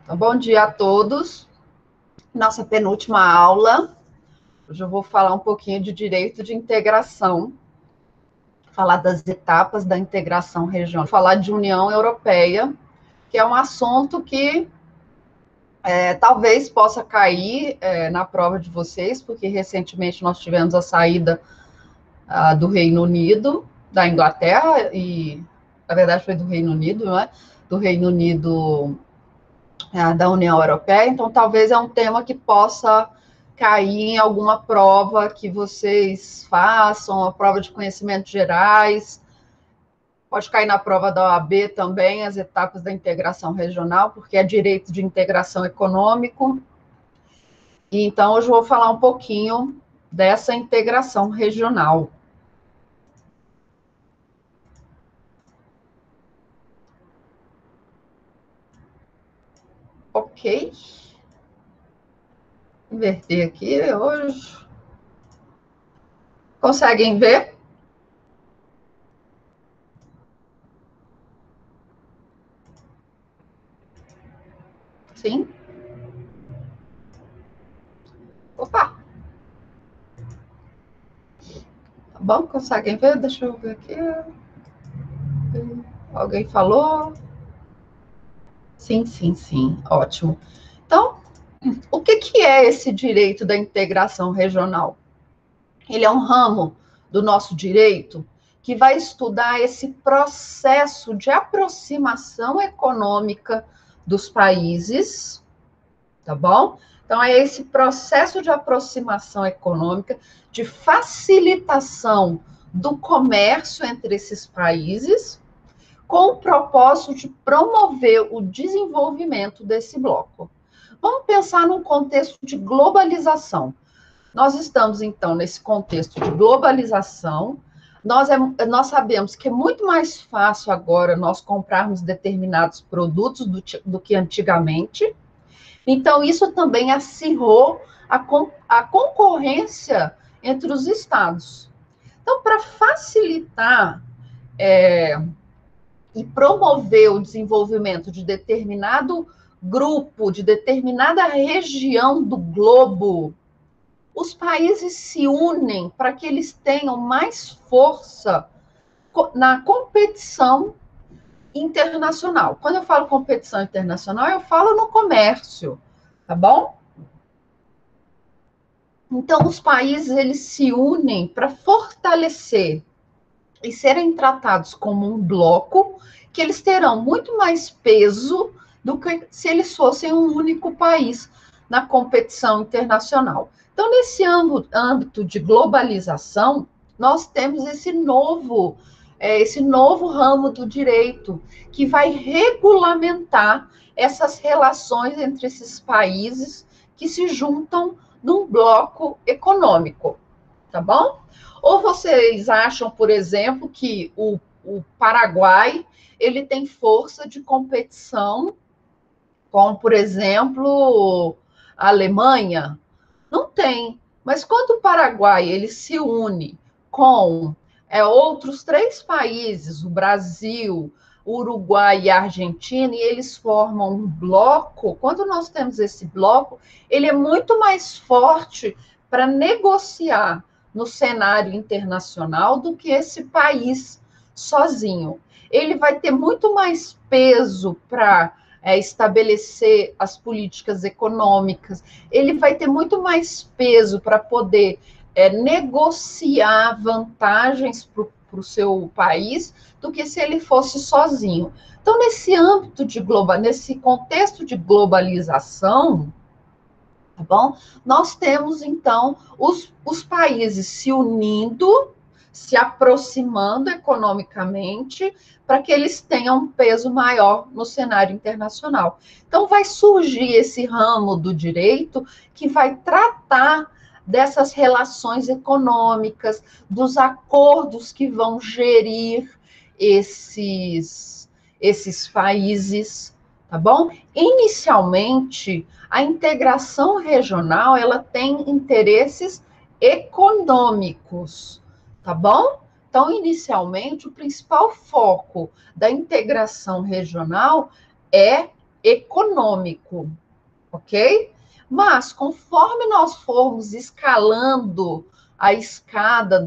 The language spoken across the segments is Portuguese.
Então, bom dia a todos. Nossa penúltima aula. Hoje eu vou falar um pouquinho de direito de integração, falar das etapas da integração regional, falar de União Europeia, que é um assunto que talvez possa cair na prova de vocês, porque recentemente nós tivemos a saída do Reino Unido, da Inglaterra, e na verdade foi do Reino Unido, não é? Do Reino Unido da União Europeia, então talvez é um tema que possa cair em alguma prova que vocês façam, a prova de conhecimentos gerais, pode cair na prova da OAB também, as etapas da integração regional, porque é direito de integração econômico. E então hoje eu vou falar um pouquinho dessa integração regional. Ok. Inverter aqui hoje. Conseguem ver? Sim? Opa! Tá bom? Conseguem ver? Deixa eu ver aqui. Alguém falou? Sim, sim, sim. Ótimo. Então, o que é esse direito da integração regional? Ele é um ramo do nosso direito que vai estudar esse processo de aproximação econômica dos países, tá bom? Então, é esse processo de aproximação econômica, de facilitação do comércio entre esses países, com o propósito de promover o desenvolvimento desse bloco. Vamos pensar num contexto de globalização. Nós estamos, então, nesse contexto de globalização. Nós sabemos que é muito mais fácil agora nós comprarmos determinados produtos do que antigamente. Então, isso também acirrou a concorrência entre os estados. Então, para facilitar e promover o desenvolvimento de determinado grupo, de determinada região do globo, os países se unem para que eles tenham mais força na competição internacional. Quando eu falo competição internacional, eu falo no comércio, tá bom? Então, os países eles se unem para fortalecer e serem tratados como um bloco, que eles terão muito mais peso do que se eles fossem um único país na competição internacional. Então, nesse âmbito de globalização, nós temos esse novo ramo do direito que vai regulamentar essas relações entre esses países que se juntam num bloco econômico, tá bom? Ou vocês acham, por exemplo, que o Paraguai ele tem força de competição com, por exemplo, a Alemanha? Não tem. Mas quando o Paraguai ele se une com outros 3 países, o Brasil, o Uruguai e a Argentina, e eles formam um bloco, quando nós temos esse bloco, ele é muito mais forte para negociar no cenário internacional do que esse país sozinho. Ele vai ter muito mais peso para estabelecer as políticas econômicas, ele vai ter muito mais peso para poder negociar vantagens para o seu país do que se ele fosse sozinho. Então, nesse contexto de globalização, tá bom? Nós temos, então, os países se unindo, se aproximando economicamente, para que eles tenham um peso maior no cenário internacional. Então, vai surgir esse ramo do direito que vai tratar dessas relações econômicas, dos acordos que vão gerir esses países, tá bom? Inicialmente, a integração regional, ela tem interesses econômicos, tá bom? Então, inicialmente, o principal foco da integração regional é econômico, ok? Mas, conforme nós formos escalando a escada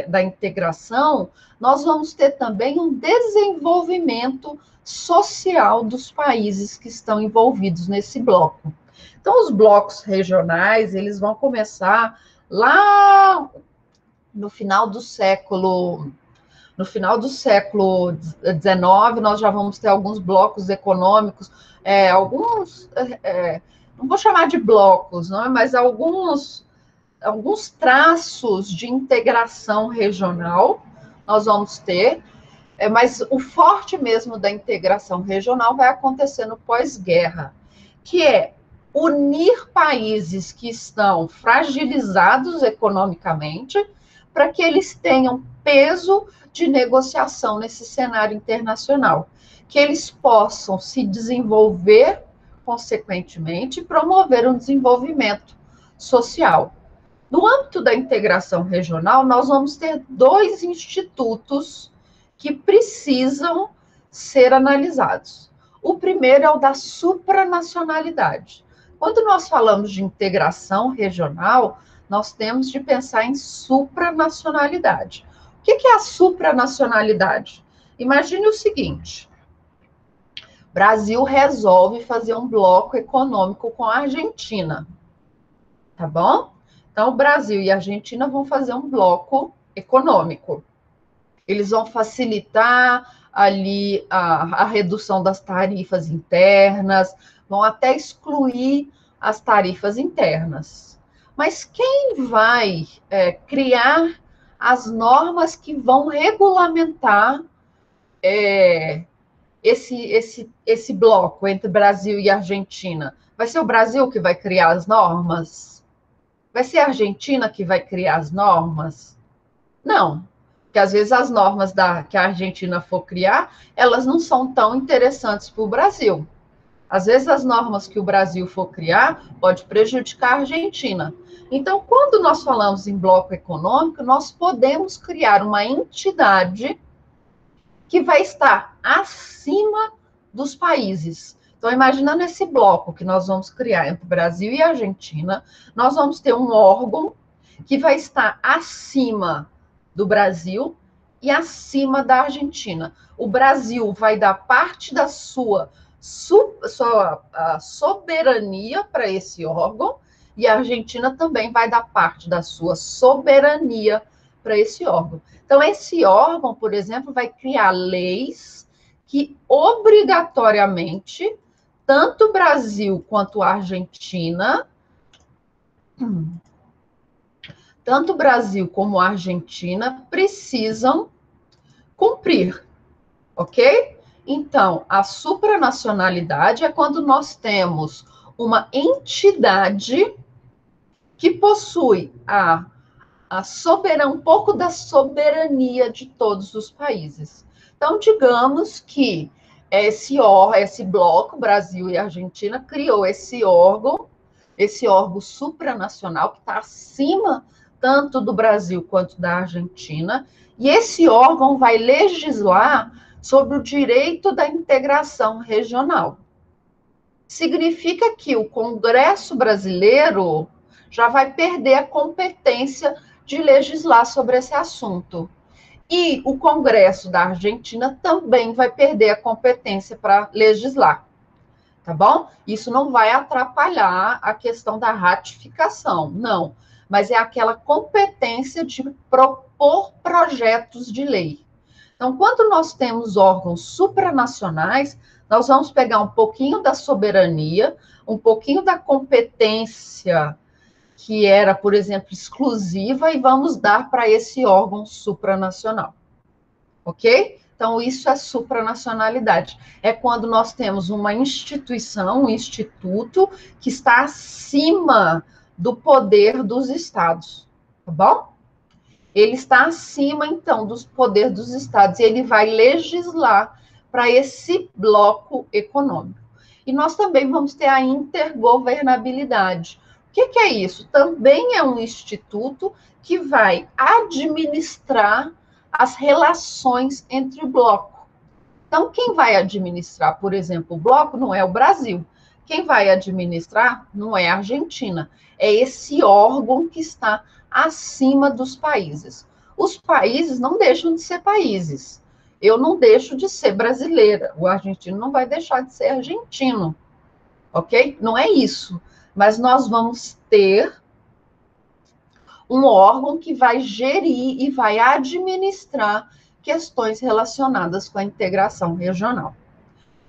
da integração, nós vamos ter também um desenvolvimento social dos países que estão envolvidos nesse bloco. Então, os blocos regionais, eles vão começar lá no final do século XIX, nós já vamos ter alguns blocos econômicos, não vou chamar de blocos, não, mas alguns traços de integração regional nós vamos ter, mas o forte mesmo da integração regional vai acontecer no pós-guerra, que é unir países que estão fragilizados economicamente para que eles tenham peso de negociação nesse cenário internacional, que eles possam se desenvolver consequentemente e promover um desenvolvimento social. No âmbito da integração regional, nós vamos ter 2 institutos que precisam ser analisados. O primeiro é o da supranacionalidade. Quando nós falamos de integração regional, nós temos de pensar em supranacionalidade. O que é a supranacionalidade? Imagine o seguinte: o Brasil resolve fazer um bloco econômico com a Argentina, tá bom? Então, o Brasil e a Argentina vão fazer um bloco econômico. Eles vão facilitar ali a redução das tarifas internas, vão até excluir as tarifas internas. Mas quem vai criar as normas que vão regulamentar esse bloco entre Brasil e Argentina? Vai ser o Brasil que vai criar as normas? Vai ser a Argentina que vai criar as normas? Não, porque às vezes as normas que a Argentina for criar, elas não são tão interessantes para o Brasil. Às vezes as normas que o Brasil for criar pode prejudicar a Argentina. Então, quando nós falamos em bloco econômico, nós podemos criar uma entidade que vai estar acima dos países. Então, imaginando esse bloco que nós vamos criar entre Brasil e Argentina, nós vamos ter um órgão que vai estar acima do Brasil e acima da Argentina. O Brasil vai dar parte da sua soberania para esse órgão, e a Argentina também vai dar parte da sua soberania para esse órgão. Então, esse órgão, por exemplo, vai criar leis que obrigatoriamente, tanto o Brasil quanto a Argentina, tanto o Brasil como a Argentina precisam cumprir, ok? Então, a supranacionalidade é quando nós temos uma entidade que possui um pouco da soberania de todos os países. Então, digamos que esse bloco, Brasil e Argentina, criou esse órgão supranacional que está acima tanto do Brasil quanto da Argentina, e esse órgão vai legislar sobre o direito da integração regional. Significa que o Congresso brasileiro já vai perder a competência de legislar sobre esse assunto. E o Congresso da Argentina também vai perder a competência para legislar. Tá bom? Isso não vai atrapalhar a questão da ratificação, não. Mas é aquela competência de propor projetos de lei. Então, quando nós temos órgãos supranacionais, nós vamos pegar um pouquinho da soberania, um pouquinho da competência que era, por exemplo, exclusiva, e vamos dar para esse órgão supranacional. Ok? Então, isso é supranacionalidade. É quando nós temos uma instituição, um instituto, que está acima do poder dos estados. Tá bom? Ele está acima, então, do poder dos estados. E ele vai legislar para esse bloco econômico. E nós também vamos ter a intergovernabilidade. O que é isso? Também é um instituto que vai administrar as relações entre o bloco. Então, quem vai administrar, por exemplo, o bloco não é o Brasil. Quem vai administrar não é a Argentina. É esse órgão que está acima dos países. Os países não deixam de ser países. Eu não deixo de ser brasileira. O argentino não vai deixar de ser argentino. Ok? Não é isso. Mas nós vamos ter um órgão que vai gerir e vai administrar questões relacionadas com a integração regional.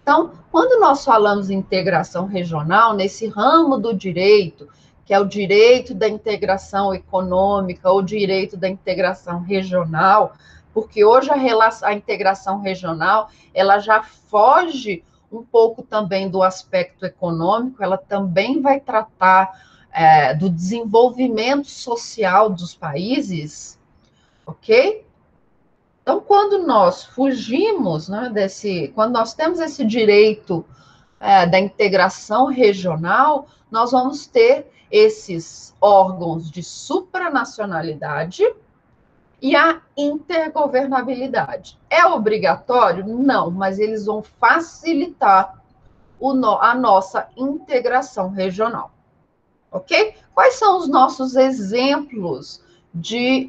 Então, quando nós falamos em integração regional, nesse ramo do direito, que é o direito da integração econômica ou direito da integração regional, porque hoje a integração regional, ela já foge um pouco também do aspecto econômico, ela também vai tratar do desenvolvimento social dos países, ok? Então, quando nós fugimos, né, quando nós temos esse direito da integração regional, nós vamos ter esses órgãos de supranacionalidade e a intergovernabilidade. É obrigatório? Não, mas eles vão facilitar a nossa integração regional. Ok? Quais são os nossos exemplos de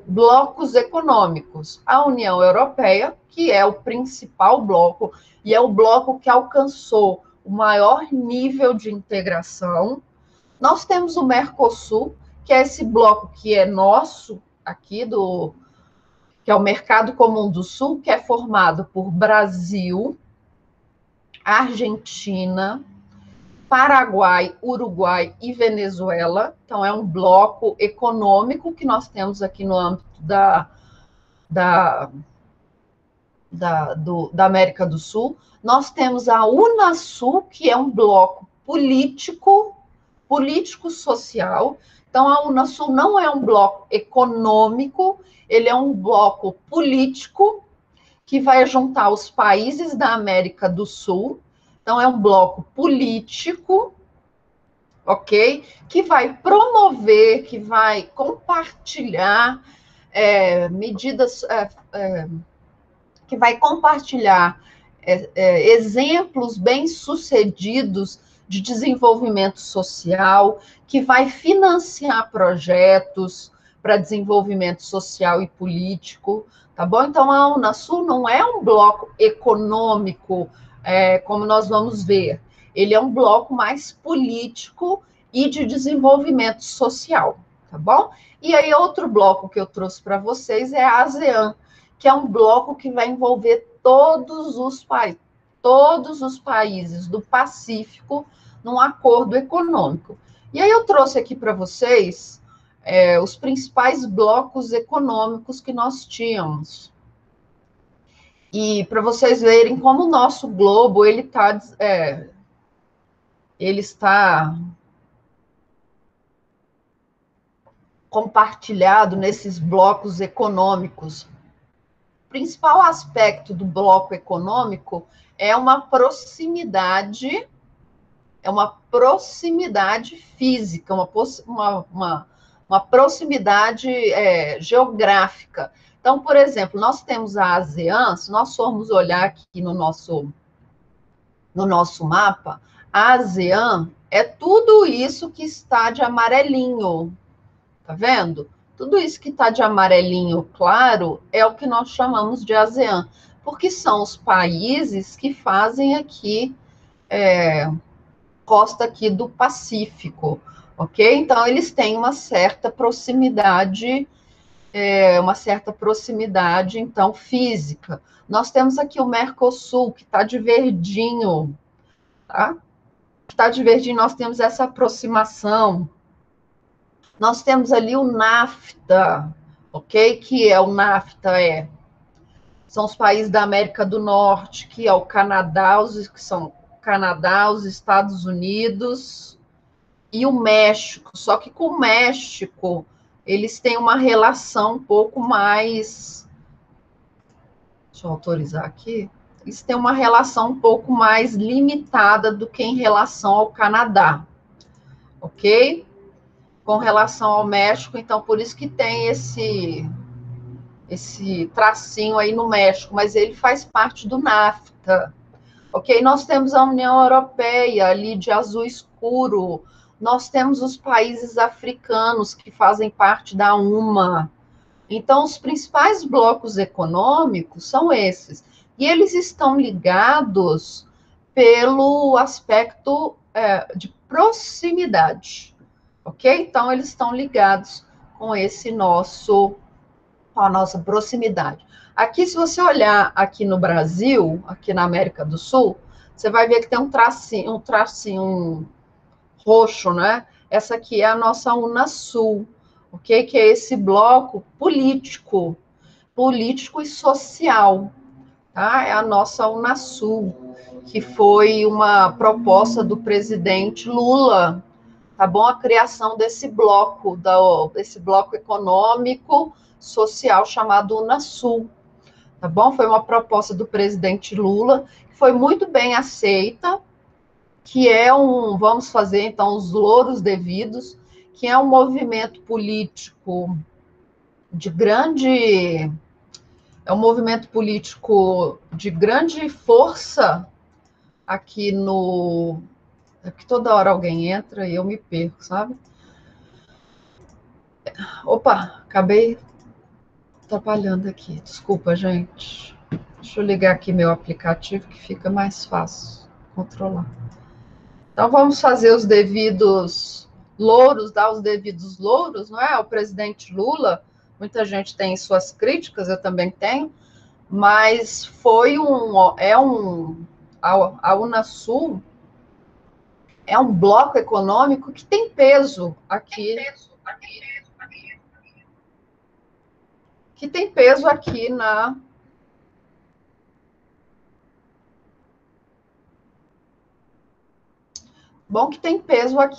blocos econômicos? A União Europeia, que é o principal bloco, e é o bloco que alcançou o maior nível de integração. Nós temos o Mercosul, que é esse bloco que é nosso, aqui que é o Mercado Comum do Sul, que é formado por Brasil, Argentina, Paraguai, Uruguai e Venezuela. Então, é um bloco econômico que nós temos aqui no âmbito da América do Sul. Nós temos a Unasul, que é um bloco político-social. Então, a Unasul não é um bloco econômico, ele é um bloco político que vai juntar os países da América do Sul. Então, é um bloco político, ok? Que vai promover, que vai compartilhar medidas, que vai compartilhar exemplos bem-sucedidos de desenvolvimento social, que vai financiar projetos para desenvolvimento social e político, tá bom? Então, a Unasul não é um bloco econômico, como nós vamos ver. Ele é um bloco mais político e de desenvolvimento social, tá bom? E aí, outro bloco que eu trouxe para vocês é a ASEAN, que é um bloco que vai envolver todos os países do Pacífico num acordo econômico. E aí eu trouxe aqui para vocês os principais blocos econômicos que nós tínhamos. E para vocês verem como o nosso globo ele está compartilhado nesses blocos econômicos. O principal aspecto do bloco econômico é uma proximidade física, uma proximidade geográfica. Então, por exemplo, nós temos a ASEAN, se nós formos olhar aqui no nosso mapa, a ASEAN é tudo isso que está de amarelinho, tá vendo? Tudo isso que está de amarelinho claro é o que nós chamamos de ASEAN, porque são os países que fazem aqui costa aqui do Pacífico, ok? Então, eles têm uma certa proximidade, então, física. Nós temos aqui o Mercosul, que está de verdinho, tá? Está de verdinho, nós temos essa aproximação. Nós temos ali o NAFTA, ok? Que é o NAFTA, são os países da América do Norte, que é o Canadá, os Estados Unidos e o México. Só que com o México, eles têm uma relação um pouco mais... Deixa eu autorizar aqui. Eles têm uma relação um pouco mais limitada do que em relação ao Canadá, ok? Com relação ao México, então, por isso que tem esse esse tracinho aí no México, mas ele faz parte do NAFTA. Ok? Nós temos a União Europeia ali de azul escuro, nós temos os países africanos que fazem parte da UMA. Então, os principais blocos econômicos são esses. E eles estão ligados pelo aspecto de proximidade, ok? Então, eles estão ligados com com a nossa proximidade. Aqui, se você olhar aqui no Brasil, aqui na América do Sul, você vai ver que tem um tracinho roxo, né? Essa aqui é a nossa Unasul, ok? Que é esse bloco político e social, tá? É a nossa Unasul, que foi uma proposta do presidente Lula, tá bom? A criação desse bloco econômico social chamado Unasul, tá bom? Foi uma proposta do presidente Lula, que foi muito bem aceita, que é vamos fazer então os louros devidos, que é um movimento político de grande, força aqui no, é que toda hora alguém entra e eu me perco, sabe? Opa, acabei atrapalhando aqui, desculpa, gente. Deixa eu ligar aqui meu aplicativo que fica mais fácil controlar. Então, vamos fazer os devidos louros, dar os devidos louros, não é? Ao presidente Lula, muita gente tem suas críticas, eu também tenho, mas a Unasul é um bloco econômico que tem peso aqui, na que tem peso aqui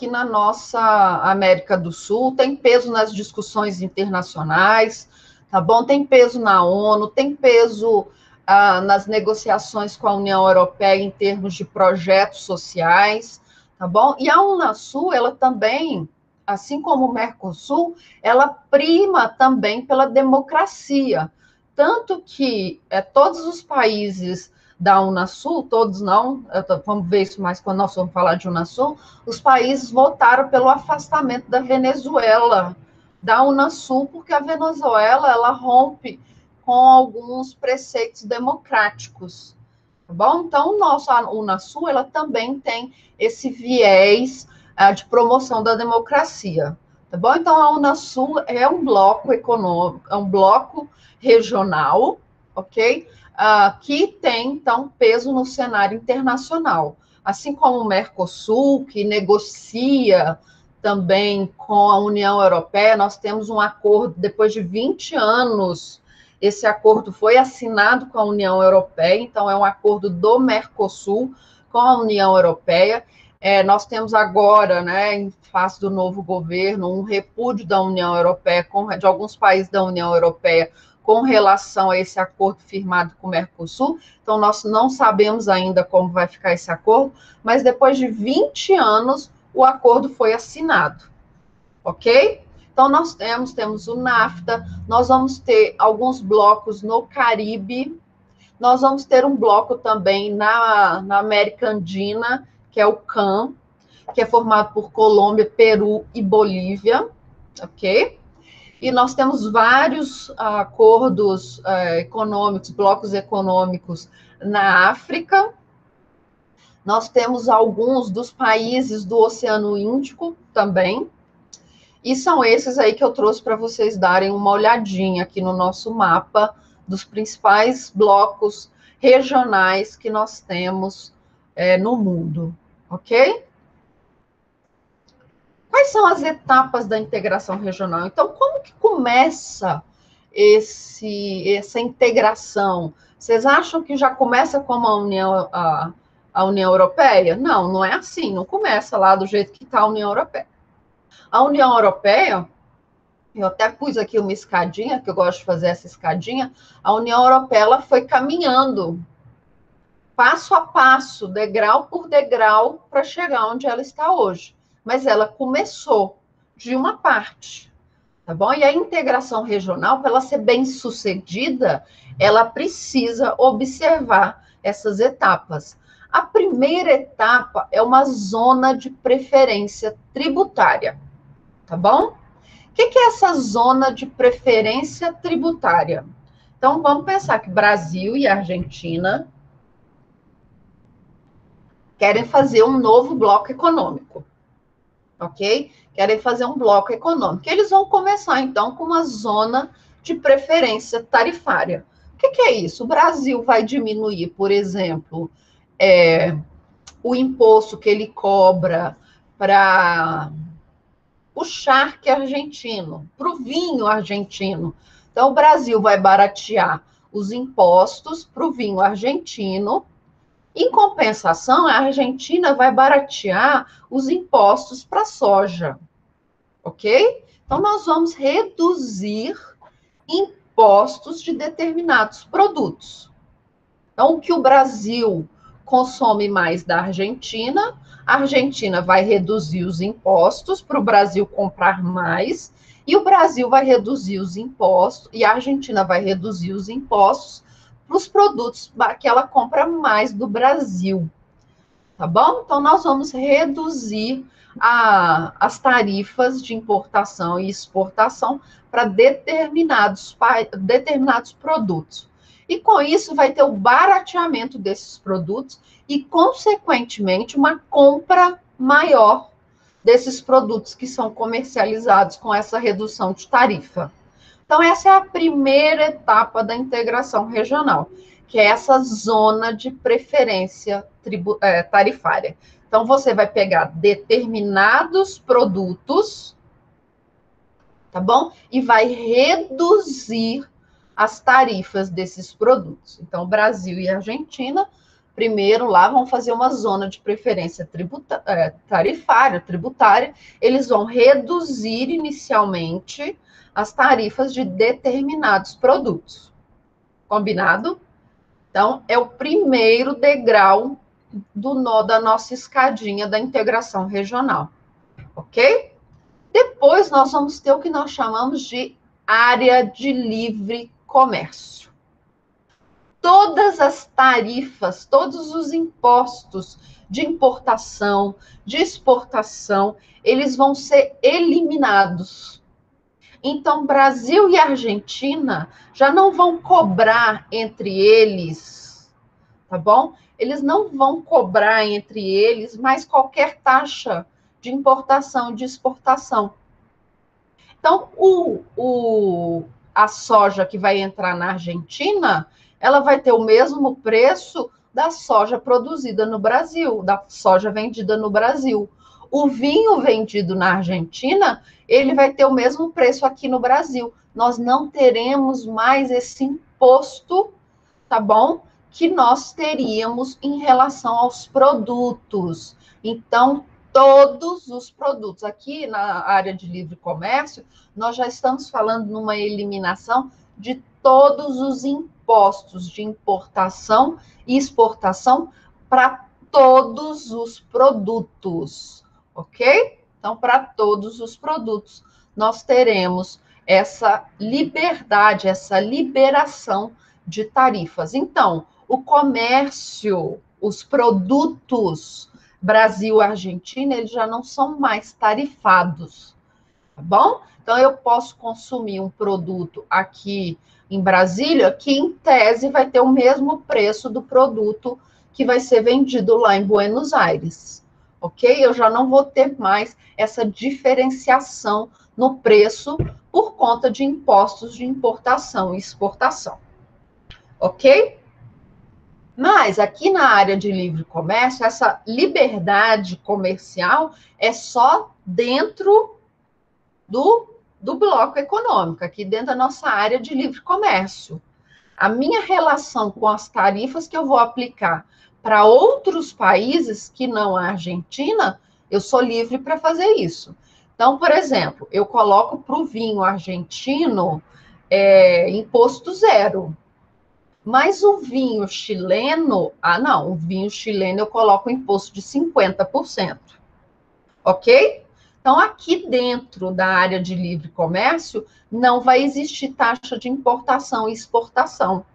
na nossa América do Sul, tem peso nas discussões internacionais, tá bom? Tem peso na ONU, tem peso nas negociações com a União Europeia em termos de projetos sociais, tá bom? E a Unasul, ela também, assim como o Mercosul, ela prima também pela democracia, tanto que todos os países da Unasul, todos não, vamos ver isso mais quando nós vamos falar de Unasul, os países votaram pelo afastamento da Venezuela da Unasul, porque a Venezuela, ela rompe com alguns preceitos democráticos, tá bom? Então, a Unasul, ela também tem esse viés de promoção da democracia, tá bom? Então, a Unasul é um bloco econômico, é um bloco regional, ok? Que tem, então, peso no cenário internacional. Assim como o Mercosul, que negocia também com a União Europeia, nós temos um acordo, depois de 20 anos, esse acordo foi assinado com a União Europeia, então é um acordo do Mercosul com a União Europeia. Nós temos agora, né, em face do novo governo, um repúdio da União Europeia, de alguns países da União Europeia, com relação a esse acordo firmado com o Mercosul. Então, nós não sabemos ainda como vai ficar esse acordo, mas depois de 20 anos, o acordo foi assinado, ok? Então, nós temos o NAFTA, nós vamos ter alguns blocos no Caribe, nós vamos ter um bloco também na América Andina, que é o CAN, que é formado por Colômbia, Peru e Bolívia, ok? E nós temos vários acordos econômicos, blocos econômicos na África. Nós temos alguns dos países do Oceano Índico também. E são esses aí que eu trouxe para vocês darem uma olhadinha aqui no nosso mapa dos principais blocos regionais que nós temos no mundo, ok? Quais são as etapas da integração regional? Então, como que começa essa integração? Vocês acham que já começa como a União Europeia? Não, não é assim, não começa lá do jeito que está a União Europeia. A União Europeia, eu até pus aqui uma escadinha, que eu gosto de fazer essa escadinha, a União Europeia ela foi caminhando passo a passo, degrau por degrau, para chegar onde ela está hoje. Mas ela começou de uma parte, tá bom? E a integração regional, para ela ser bem sucedida, ela precisa observar essas etapas. A primeira etapa é uma zona de preferência tributária, tá bom? O que é essa zona de preferência tributária? Então, vamos pensar que Brasil e Argentina querem fazer um novo bloco econômico, ok? Querem fazer um bloco econômico. Eles vão começar, então, com uma zona de preferência tarifária. O que é isso? O Brasil vai diminuir, por exemplo, o imposto que ele cobra para o charque argentino, para o vinho argentino. Então, o Brasil vai baratear os impostos para o vinho argentino. Em compensação, a Argentina vai baratear os impostos para a soja, ok? Então, nós vamos reduzir impostos de determinados produtos. Então, o que o Brasil consome mais da Argentina, a Argentina vai reduzir os impostos para o Brasil comprar mais, e o Brasil vai reduzir os impostos, e a Argentina vai reduzir os impostos para os produtos que ela compra mais do Brasil. Tá bom? Então, nós vamos reduzir as tarifas de importação e exportação para determinados produtos. E com isso vai ter o barateamento desses produtos e, consequentemente, uma compra maior desses produtos que são comercializados com essa redução de tarifa. Então, essa é a primeira etapa da integração regional, que é essa zona de preferência tarifária. Então, você vai pegar determinados produtos, tá bom? E vai reduzir as tarifas desses produtos. Então, Brasil e Argentina, primeiro lá vão fazer uma zona de preferência tributária, eles vão reduzir inicialmente as tarifas de determinados produtos. Combinado? Então, é o primeiro degrau da nossa escadinha da integração regional. Ok? Depois, nós vamos ter o que nós chamamos de área de livre comércio. Todas as tarifas, todos os impostos de importação, de exportação, eles vão ser eliminados. Então, Brasil e Argentina já não vão cobrar entre eles, tá bom? Eles não vão cobrar entre eles mais qualquer taxa de importação e de exportação. Então, a soja que vai entrar na Argentina, ela vai ter o mesmo preço da soja produzida no Brasil, da soja vendida no Brasil. O vinho vendido na Argentina, ele vai ter o mesmo preço aqui no Brasil. Nós não teremos mais esse imposto, tá bom? Que nós teríamos em relação aos produtos. Então, todos os produtos. Aqui na área de livre comércio, nós já estamos falando numa eliminação de todos os impostos de importação e exportação para todos os produtos, ok? Então, para todos os produtos, nós teremos essa liberdade, essa liberação de tarifas. Então, o comércio, os produtos Brasil-Argentina, eles já não são mais tarifados, tá bom? Então, eu posso consumir um produto aqui em Brasília, que em tese vai ter o mesmo preço do produto que vai ser vendido lá em Buenos Aires, ok? Eu já não vou ter mais essa diferenciação no preço por conta de impostos de importação e exportação, ok? Mas aqui na área de livre comércio, essa liberdade comercial é só dentro do bloco econômico, aqui dentro da nossa área de livre comércio. A minha relação com as tarifas que eu vou aplicar para outros países que não a Argentina, eu sou livre para fazer isso. Então, por exemplo, eu coloco para o vinho argentino imposto zero. Mas o vinho chileno, o vinho chileno eu coloco imposto de 50%. Ok? Então, aqui dentro da área de livre comércio, não vai existir taxa de importação e exportação,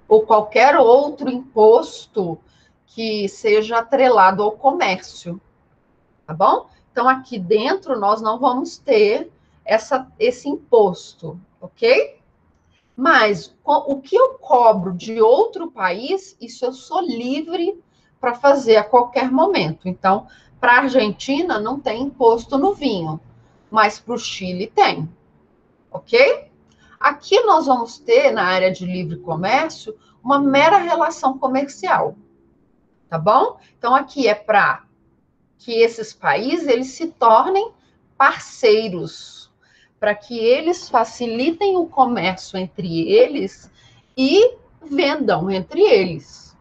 ou qualquer outro imposto que seja atrelado ao comércio, tá bom? Então, aqui dentro, nós não vamos ter esse imposto, ok? Mas o que eu cobro de outro país, isso eu sou livre para fazer a qualquer momento. Então, para a Argentina não tem imposto no vinho, mas para o Chile tem, ok? Aqui nós vamos ter, na área de livre comércio, uma mera relação comercial, tá bom? Então, aqui é para que esses países eles se tornem parceiros, para que eles facilitem o comércio entre eles e vendam entre eles,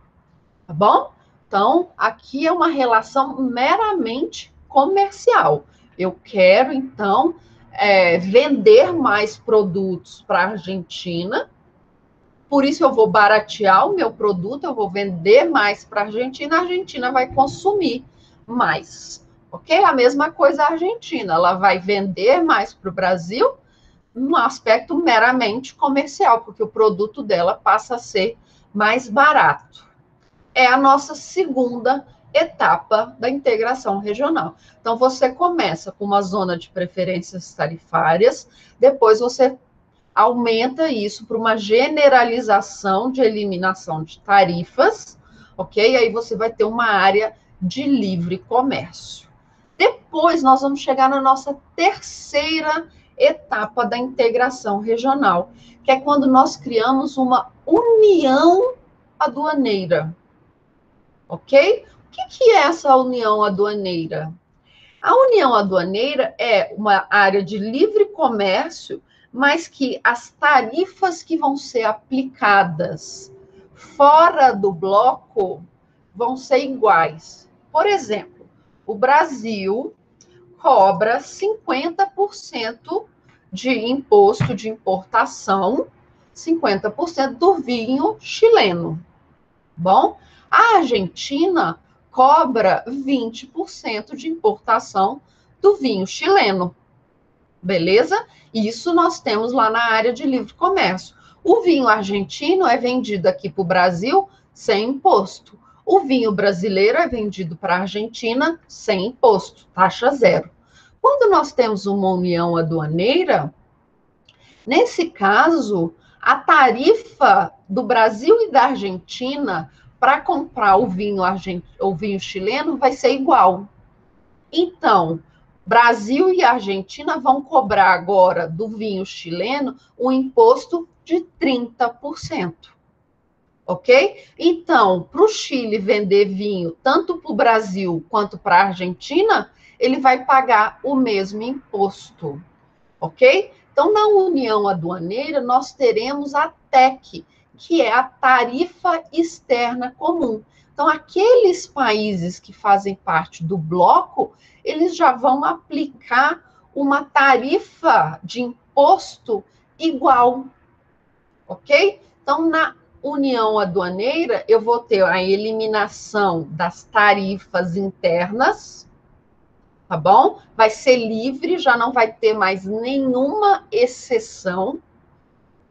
tá bom? Então, aqui é uma relação meramente comercial. Eu quero, então, vender mais produtos para a Argentina, por isso eu vou baratear o meu produto, eu vou vender mais para a Argentina vai consumir mais, ok? A mesma coisa a Argentina, ela vai vender mais para o Brasil, num aspecto meramente comercial, porque o produto dela passa a ser mais barato. É a nossa segunda etapa da integração regional. Então, você começa com uma zona de preferências tarifárias, depois você aumenta isso para uma generalização de eliminação de tarifas, ok? Aí você vai ter uma área de livre comércio. Depois nós vamos chegar na nossa terceira etapa da integração regional, que é quando nós criamos uma união aduaneira, ok? O que é essa união aduaneira? A união aduaneira é uma área de livre comércio, mas que as tarifas que vão ser aplicadas fora do bloco vão ser iguais. Por exemplo, o Brasil cobra 50% de imposto de importação, 50% do vinho chileno. Bom, a Argentina cobra 20% de importação do vinho chileno. Beleza? Isso nós temos lá na área de livre comércio. O vinho argentino é vendido aqui para o Brasil sem imposto. O vinho brasileiro é vendido para a Argentina sem imposto, taxa zero. Quando nós temos uma união aduaneira, nesse caso, a tarifa do Brasil e da Argentina para comprar o vinho chileno vai ser igual. Então, Brasil e Argentina vão cobrar agora do vinho chileno um imposto de 30%. Ok? Então, para o Chile vender vinho tanto para o Brasil quanto para a Argentina, ele vai pagar o mesmo imposto. Ok? Então, na união aduaneira, nós teremos a TEC, que é a tarifa externa comum. Então, aqueles países que fazem parte do bloco, eles já vão aplicar uma tarifa de imposto igual, ok? Então, na união aduaneira, eu vou ter a eliminação das tarifas internas, tá bom? Vai ser livre, já não vai ter mais nenhuma exceção.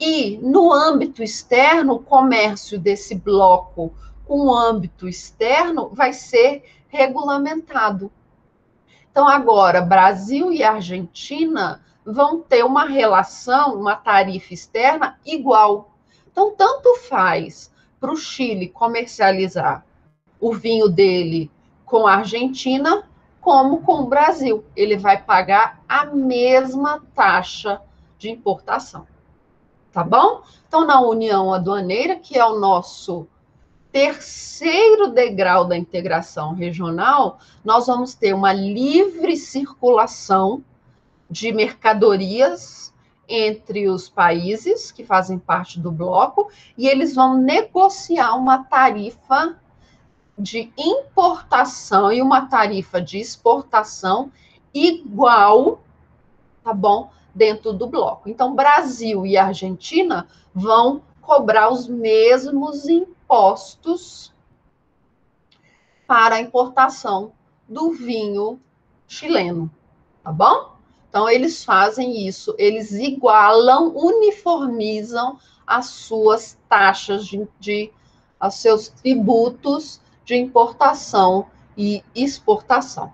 E no âmbito externo, o comércio desse bloco com o âmbito externo vai ser regulamentado. Então, agora, Brasil e Argentina vão ter uma relação, uma tarifa externa igual. Então, tanto faz para o Chile comercializar o vinho dele com a Argentina, como com o Brasil. Ele vai pagar a mesma taxa de importação. Tá bom? Então, na união aduaneira, que é o nosso terceiro degrau da integração regional, nós vamos ter uma livre circulação de mercadorias entre os países que fazem parte do bloco, e eles vão negociar uma tarifa de importação e uma tarifa de exportação igual, tá bom? Dentro do bloco. Então, Brasil e Argentina vão cobrar os mesmos impostos para a importação do vinho chileno. tá bom? Então, eles fazem isso, eles igualam, uniformizam as suas taxas os seus tributos de importação e exportação,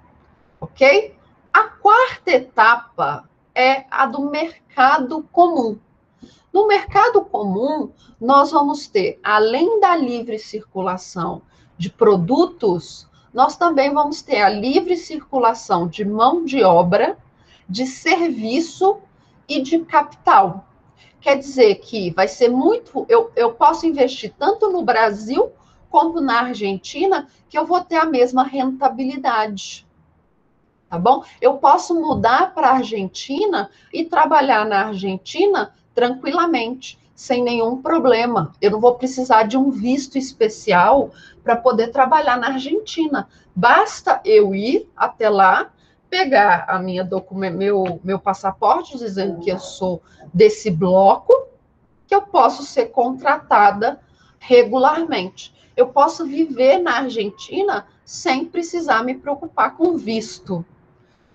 ok? A quarta etapa é a do mercado comum. No mercado comum, nós vamos ter, além da livre circulação de produtos, nós também vamos ter a livre circulação de mão de obra, de serviço e de capital. Quer dizer que vai ser muito. Eu posso investir tanto no Brasil como na Argentina, que eu vou ter a mesma rentabilidade. Tá bom? Eu posso mudar para a Argentina e trabalhar na Argentina tranquilamente, sem nenhum problema. Eu não vou precisar de um visto especial para poder trabalhar na Argentina. Basta eu ir até lá, pegar a minha meu passaporte dizendo que eu sou desse bloco, que eu posso ser contratada regularmente. Eu posso viver na Argentina sem precisar me preocupar com visto,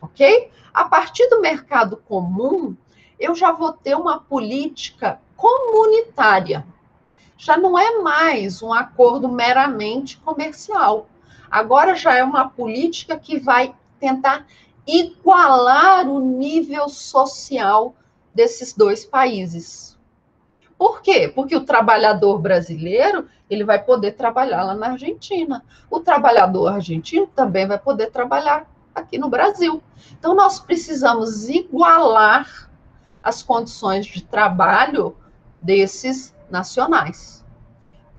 ok? A partir do mercado comum, eu já vou ter uma política comunitária. Já não é mais um acordo meramente comercial. Agora já é uma política que vai tentar igualar o nível social desses dois países. Por quê? Porque o trabalhador brasileiro, ele vai poder trabalhar lá na Argentina. O trabalhador argentino também vai poder trabalhar aqui no Brasil. Então, nós precisamos igualar as condições de trabalho desses nacionais.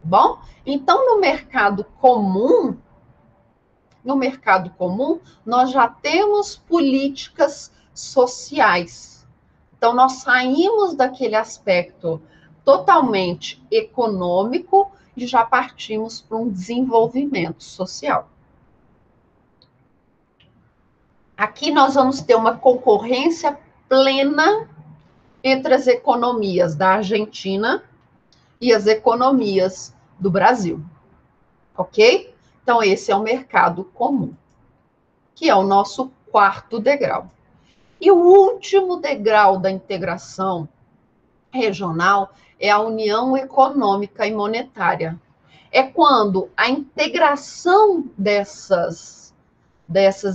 Bom, então no mercado comum, nós já temos políticas sociais. Então, nós saímos daquele aspecto totalmente econômico e já partimos para um desenvolvimento social. Aqui nós vamos ter uma concorrência plena entre as economias da Argentina e as economias do Brasil, ok? Então, esse é o mercado comum, que é o nosso quarto degrau. E o último degrau da integração regional é a união econômica e monetária. É quando a integração dessas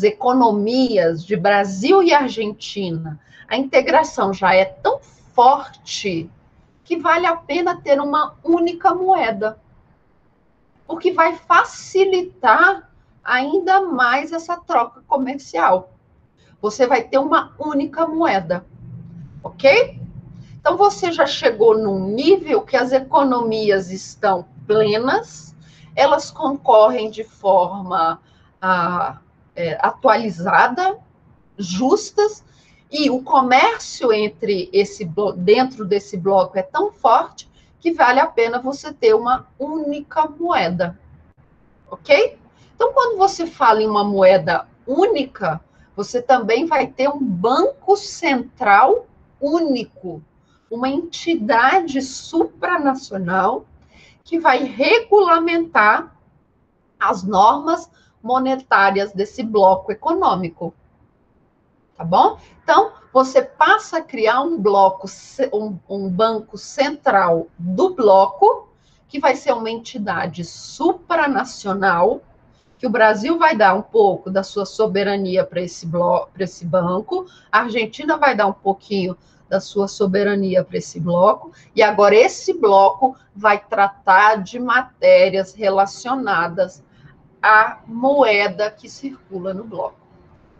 economias de Brasil e Argentina, a integração já é tão forte que vale a pena ter uma única moeda, porque vai facilitar ainda mais essa troca comercial. Você vai ter uma única moeda, ok? Então, você já chegou num nível que as economias estão plenas, elas concorrem de forma atualizada, justas, e o comércio dentro desse bloco é tão forte que vale a pena você ter uma única moeda, ok? Então, quando você fala em uma moeda única, você também vai ter um banco central único, uma entidade supranacional que vai regulamentar as normas monetárias desse bloco econômico. Tá bom? Então, você passa a criar um banco central do bloco, que vai ser uma entidade supranacional, que o Brasil vai dar um pouco da sua soberania para esse banco, a Argentina vai dar um pouquinho da sua soberania para esse bloco, e agora esse bloco vai tratar de matérias relacionadas à moeda que circula no bloco.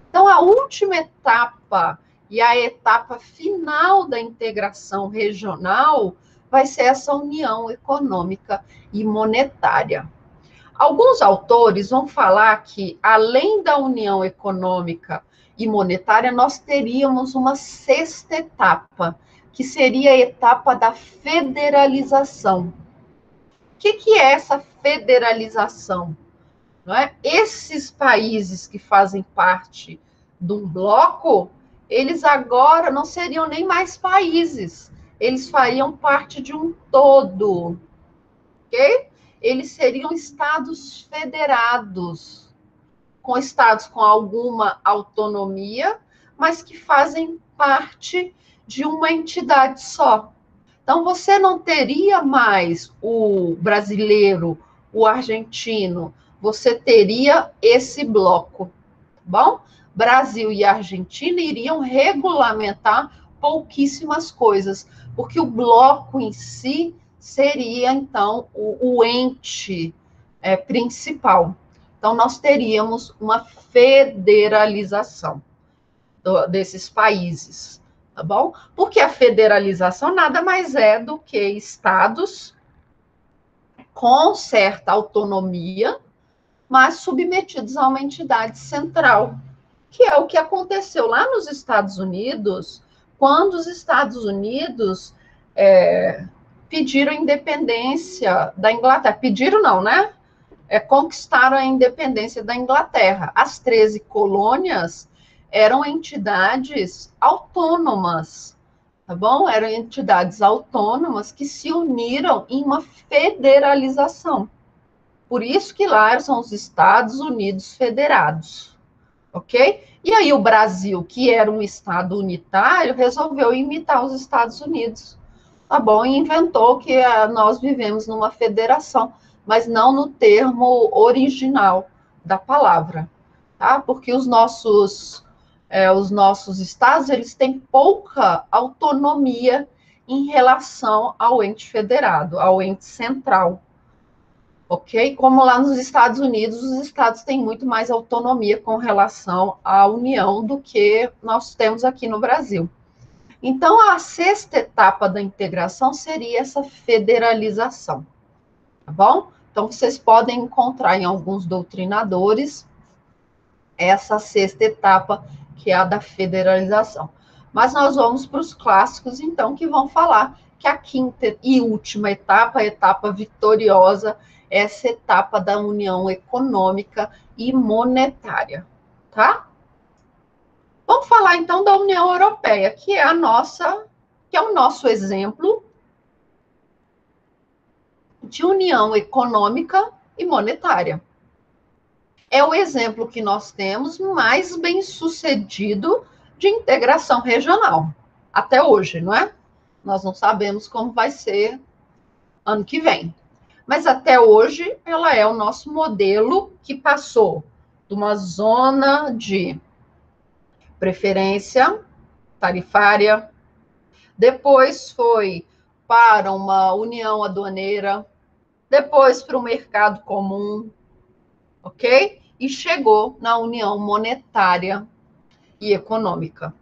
Então, a última etapa e a etapa final da integração regional vai ser essa união econômica e monetária. Alguns autores vão falar que, além da união econômica e monetária, nós teríamos uma sexta etapa, que seria a etapa da federalização. O que é essa federalização? Não é? Esses países que fazem parte de um bloco, eles agora não seriam nem mais países, eles fariam parte de um todo, ok? Eles seriam estados federados, com estados com alguma autonomia, mas que fazem parte de uma entidade só. Então, você não teria mais o brasileiro, o argentino, você teria esse bloco, tá bom? Brasil e Argentina iriam regulamentar pouquíssimas coisas, porque o bloco em si seria, então, o ente principal. Então, nós teríamos uma federalização desses países, tá bom? Porque a federalização nada mais é do que estados com certa autonomia, mas submetidos a uma entidade central, que é o que aconteceu lá nos Estados Unidos, quando os Estados Unidos pediram a independência da Inglaterra. Pediram não, né? Conquistaram a independência da Inglaterra. As 13 colônias eram entidades autônomas, tá bom? Eram entidades autônomas que se uniram em uma federalização. Por isso que lá são os Estados Unidos Federados, ok? E aí o Brasil, que era um estado unitário, resolveu imitar os Estados Unidos, tá bom? E inventou que nós vivemos numa federação, mas não no termo original da palavra, tá? Porque os nossos estados, eles têm pouca autonomia em relação ao ente federado, ao ente central, ok? Como lá nos Estados Unidos, os estados têm muito mais autonomia com relação à União do que nós temos aqui no Brasil. Então, a sexta etapa da integração seria essa federalização, tá bom? Então, vocês podem encontrar em alguns doutrinadores essa sexta etapa, que é a da federalização. Mas nós vamos para os clássicos, então, que vão falar que a quinta e última etapa, a etapa vitoriosa, é essa etapa da união econômica e monetária, tá? Vamos falar, então, da União Europeia, que é o nosso exemplo de união econômica e monetária. É o exemplo que nós temos mais bem sucedido de integração regional, até hoje, não é? Nós não sabemos como vai ser ano que vem. Mas até hoje, ela é o nosso modelo que passou de uma zona de preferência tarifária, depois foi para uma união aduaneira, depois para o mercado comum, ok? E chegou na união monetária e econômica,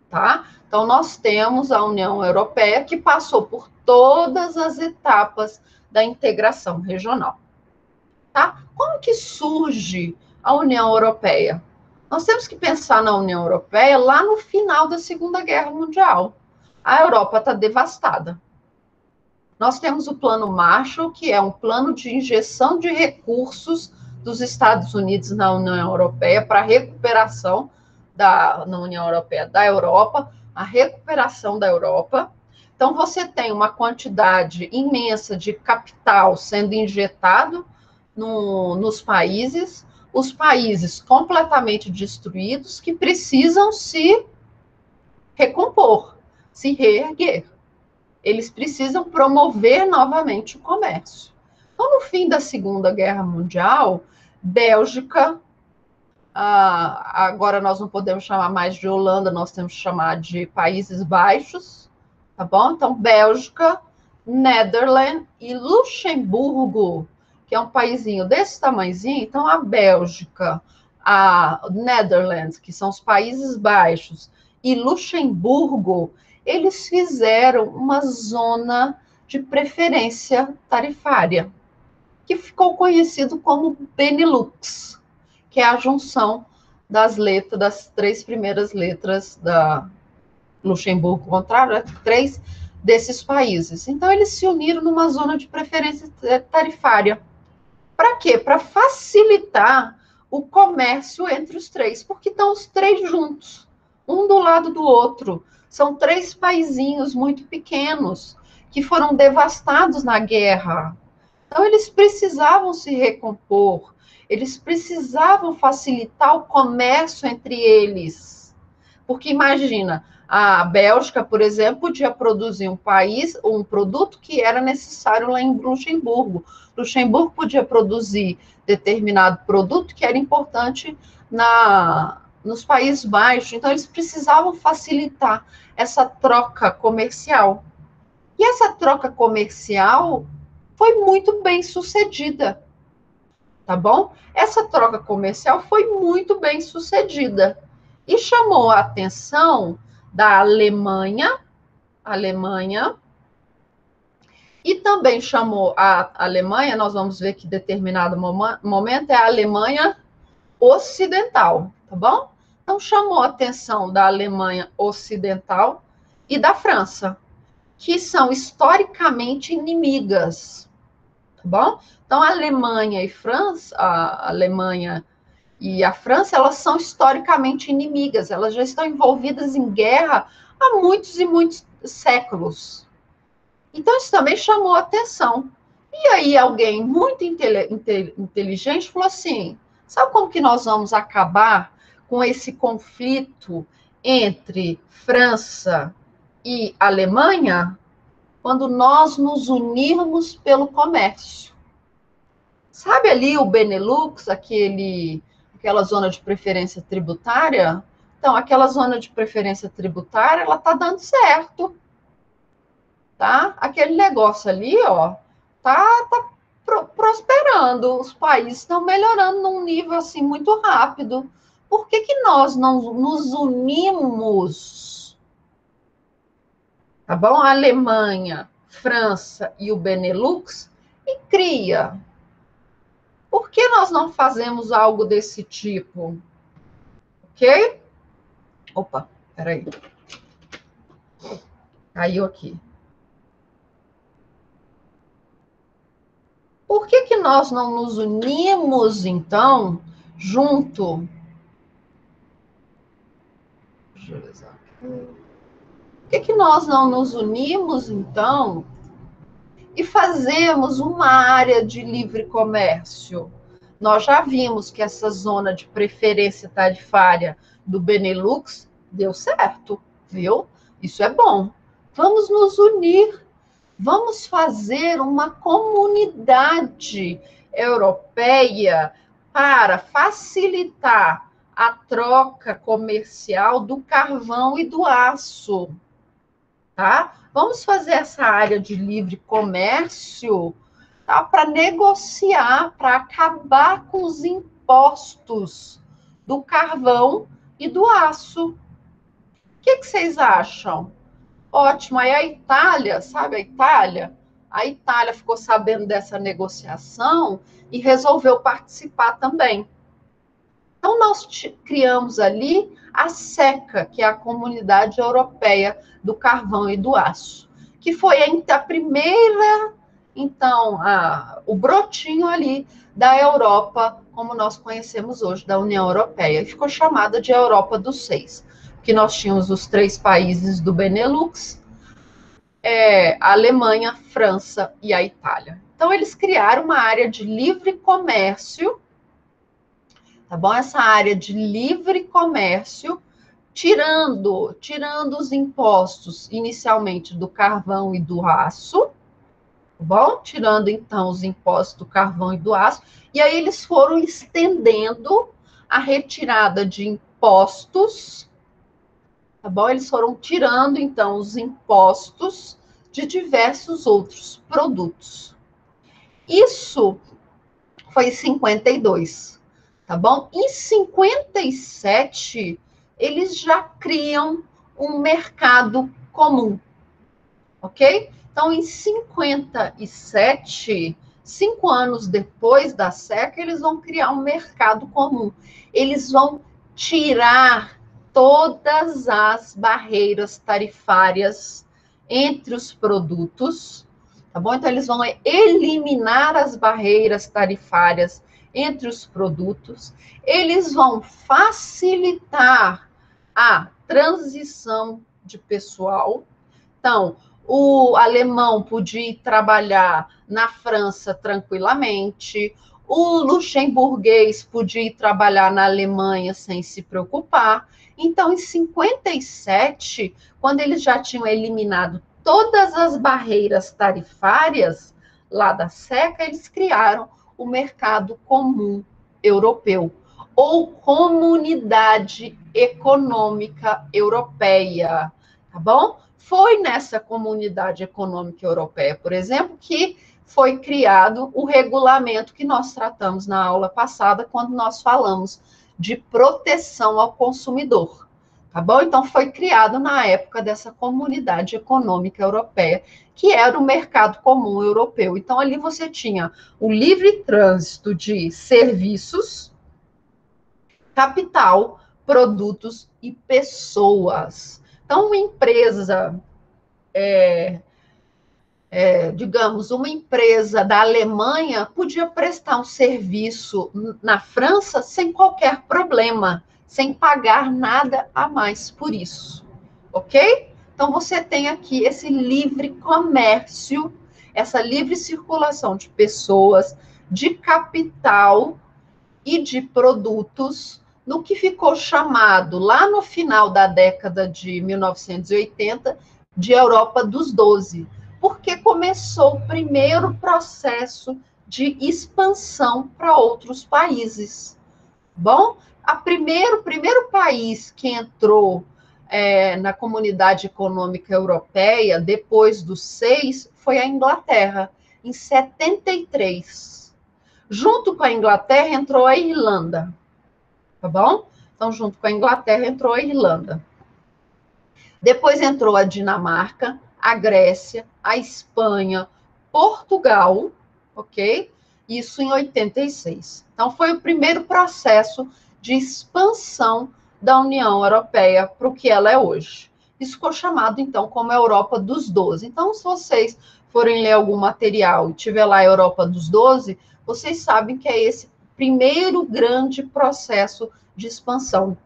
tá? Então, nós temos a União Europeia, que passou por todas as etapas da integração regional, tá? Como que surge a União Europeia? Nós temos que pensar na União Europeia lá no final da Segunda Guerra Mundial. A Europa está devastada. Nós temos o Plano Marshall, que é um plano de injeção de recursos dos Estados Unidos na União Europeia para a recuperação na União Europeia da Europa, a recuperação da Europa. Então, você tem uma quantidade imensa de capital sendo injetado nos países, os países completamente destruídos que precisam se recompor, se reerguer. Eles precisam promover novamente o comércio. Então, no fim da Segunda Guerra Mundial, Bélgica, agora nós não podemos chamar mais de Holanda, nós temos que chamar de Países Baixos, tá bom? Então, Bélgica, Netherlands e Luxemburgo, que é um paísinho desse tamanhozinho. Então, a Bélgica, a Netherlands, que são os Países Baixos, e Luxemburgo, eles fizeram uma zona de preferência tarifária, que ficou conhecido como Benelux, que é a junção das três primeiras letras da Luxemburgo, ao contrário, três desses países. Então, eles se uniram numa zona de preferência tarifária. Para quê? Para facilitar o comércio entre os três, porque estão os três juntos, um do lado do outro. São três paizinhos muito pequenos que foram devastados na guerra. Então, eles precisavam se recompor, eles precisavam facilitar o comércio entre eles. Porque imagina, a Bélgica, por exemplo, podia produzir um produto que era necessário lá em Luxemburgo. Luxemburgo podia produzir determinado produto que era importante nos Países Baixos. Então, eles precisavam facilitar essa troca comercial. E essa troca comercial foi muito bem sucedida, tá bom? Essa troca comercial foi muito bem sucedida e chamou a atenção da Alemanha, e também chamou a Alemanha, nós vamos ver que determinado momento é a Alemanha Ocidental, tá bom? Então, chamou a atenção da Alemanha Ocidental e da França, que são historicamente inimigas, tá bom? Então, a Alemanha e a França, elas são historicamente inimigas, elas já estão envolvidas em guerra há muitos e muitos séculos. Então, isso também chamou a atenção. E aí, alguém muito inteligente falou assim, sabe como que nós vamos acabar com esse conflito entre França e Alemanha? Quando nós nos unirmos pelo comércio. Sabe ali o Benelux, aquela zona de preferência tributária? Então, aquela zona de preferência tributária, ela está dando certo, tá? Aquele negócio ali, ó, tá prosperando, os países estão melhorando num nível, assim, muito rápido. Por que que nós não nos unimos? Tá bom? A Alemanha, França e o Benelux, e cria. Por que nós não fazemos algo desse tipo? Ok? Opa, peraí. Caiu aqui. Por que que nós não nos unimos, então, junto? Por que que nós não nos unimos, então, e fazemos uma área de livre comércio? Nós já vimos que essa zona de preferência tarifária do Benelux deu certo, viu? Isso é bom. Vamos nos unir, vamos fazer uma comunidade europeia para facilitar a troca comercial do carvão e do aço, tá? Vamos fazer essa área de livre comércio, tá? Para negociar, para acabar com os impostos do carvão e do aço. O que vocês acham? Ótimo. Aí a Itália, sabe a Itália? A Itália ficou sabendo dessa negociação e resolveu participar também. Então, nós criamos ali a SECA, que é a Comunidade Europeia do Carvão e do Aço, que foi a primeira, então, o brotinho ali da Europa, como nós conhecemos hoje, da União Europeia, e ficou chamada de Europa dos Seis, que nós tínhamos os 3 países do Benelux, a Alemanha, França e a Itália. Então, eles criaram uma área de livre comércio, tá bom? Essa área de livre comércio, tirando os impostos inicialmente do carvão e do aço, tá bom? Tirando então os impostos do carvão e do aço, e aí eles foram estendendo a retirada de impostos, tá bom? Eles foram tirando então os impostos de diversos outros produtos. Isso foi em 52. Tá bom? Em 57, eles já criam um mercado comum, ok? Então, em 57, 5 anos depois da SECA, eles vão criar um mercado comum. Eles vão tirar todas as barreiras tarifárias entre os produtos, tá bom? Então, eles vão eliminar as barreiras tarifárias entre os produtos, eles vão facilitar a transição de pessoal. Então, o alemão podia ir trabalhar na França tranquilamente, O luxemburguês podia ir trabalhar na Alemanha sem se preocupar. Então, em 57, quando eles já tinham eliminado todas as barreiras tarifárias lá da SECA, eles criaram o Mercado Comum Europeu, ou Comunidade Econômica Europeia, tá bom? Foi nessa Comunidade Econômica Europeia, por exemplo, que foi criado o regulamento que nós tratamos na aula passada, quando nós falamos de proteção ao consumidor, tá bom? Então, foi criado na época dessa Comunidade Econômica Europeia, que era o Mercado Comum Europeu. Então, ali você tinha o livre trânsito de serviços, capital, produtos e pessoas. Então, uma empresa, digamos, uma empresa da Alemanha podia prestar um serviço na França sem qualquer problema, sem pagar nada a mais por isso, ok? Então, você tem aqui esse livre comércio, essa livre circulação de pessoas, de capital e de produtos, no que ficou chamado, lá no final da década de 1980, de Europa dos 12, porque começou o primeiro processo de expansão para outros países. Bom, o primeiro país que entrou na Comunidade Econômica Europeia, depois dos 6, foi a Inglaterra, em 73. Junto com a Inglaterra entrou a Irlanda, tá bom? Então, junto com a Inglaterra entrou a Irlanda. Depois entrou a Dinamarca, a Grécia, a Espanha, Portugal, ok? Isso em 86. Então, foi o primeiro processo de expansão da União Europeia para o que ela é hoje. Isso ficou chamado, então, como Europa dos 12. Então, se vocês forem ler algum material e tiver lá a Europa dos 12, vocês sabem que é esse primeiro grande processo de expansão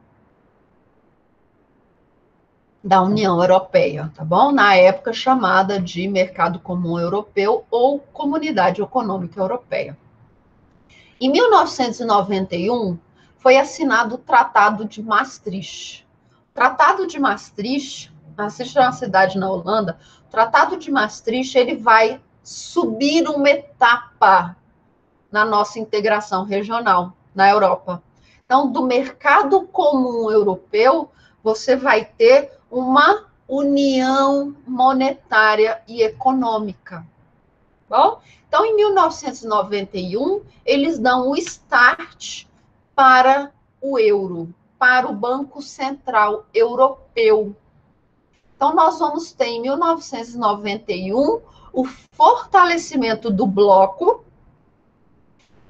da União Europeia, tá bom? Na época chamada de Mercado Comum Europeu ou Comunidade Econômica Europeia. Em 1991, foi assinado o Tratado de Maastricht. O Tratado de Maastricht, Maastricht é uma cidade na Holanda, o Tratado de Maastricht, ele vai subir uma etapa na nossa integração regional, na Europa. Então, do mercado comum europeu, você vai ter uma união monetária e econômica. Bom, então, em 1991, eles dão o start para o euro, para o Banco Central Europeu. Então, nós vamos ter, em 1991, o fortalecimento do bloco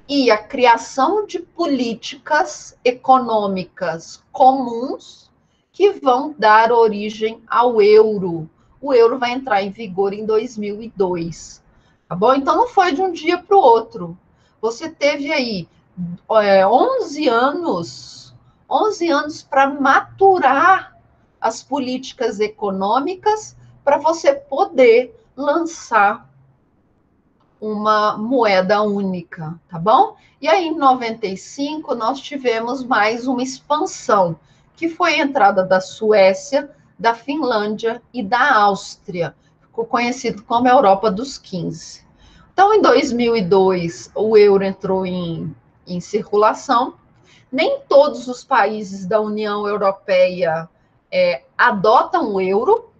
e a criação de políticas econômicas comuns que vão dar origem ao euro. O euro vai entrar em vigor em 2002, tá bom? Então, não foi de um dia para o outro. Você teve aí 11 anos para maturar as políticas econômicas para você poder lançar uma moeda única, tá bom? E aí, em 95, nós tivemos mais uma expansão, que foi a entrada da Suécia, da Finlândia e da Áustria, ficou conhecido como Europa dos 15. Então, em 2002, o euro entrou em circulação. Nem todos os países da União Europeia adotam o euro.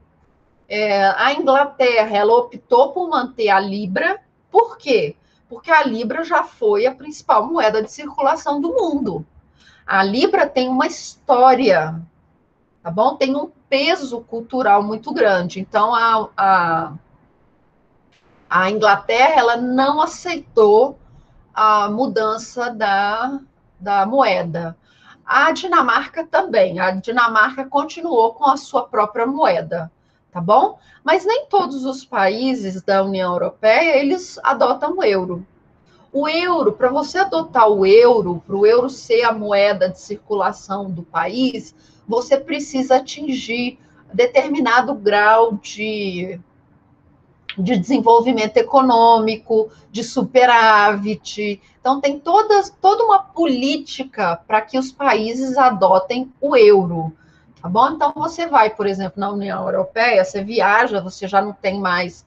A Inglaterra, ela optou por manter a Libra. Por quê? Porque a Libra já foi a principal moeda de circulação do mundo. A Libra tem uma história, tá bom? Tem um peso cultural muito grande. Então, a Inglaterra, ela não aceitou a mudança da moeda. A Dinamarca também. A Dinamarca continuou com a sua própria moeda, tá bom? Mas nem todos os países da União Europeia, eles adotam o euro. O euro, para você adotar o euro, para o euro ser a moeda de circulação do país, você precisa atingir determinado grau de de desenvolvimento econômico, de superávit. Então, tem toda uma política para que os países adotem o euro. Tá bom? Então, você vai, por exemplo, na União Europeia, você viaja, você já não tem mais,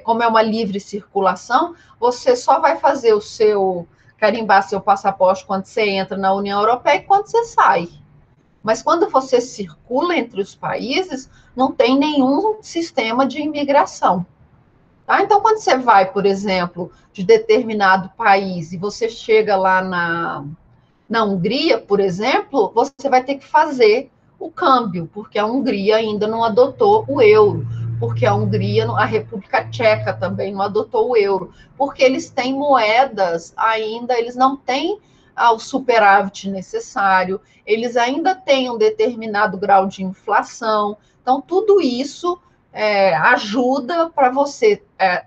como é uma livre circulação, você só vai fazer carimbar seu passaporte quando você entra na União Europeia e quando você sai. Mas quando você circula entre os países, não tem nenhum sistema de imigração. Tá? Então, quando você vai, por exemplo, de determinado país e você chega lá na Hungria, por exemplo, você vai ter que fazer o câmbio, porque a Hungria ainda não adotou o euro, porque a República Tcheca também não adotou o euro, porque eles têm moedas ainda, eles não têm o superávit necessário, eles ainda têm um determinado grau de inflação. Então, tudo isso ajuda para você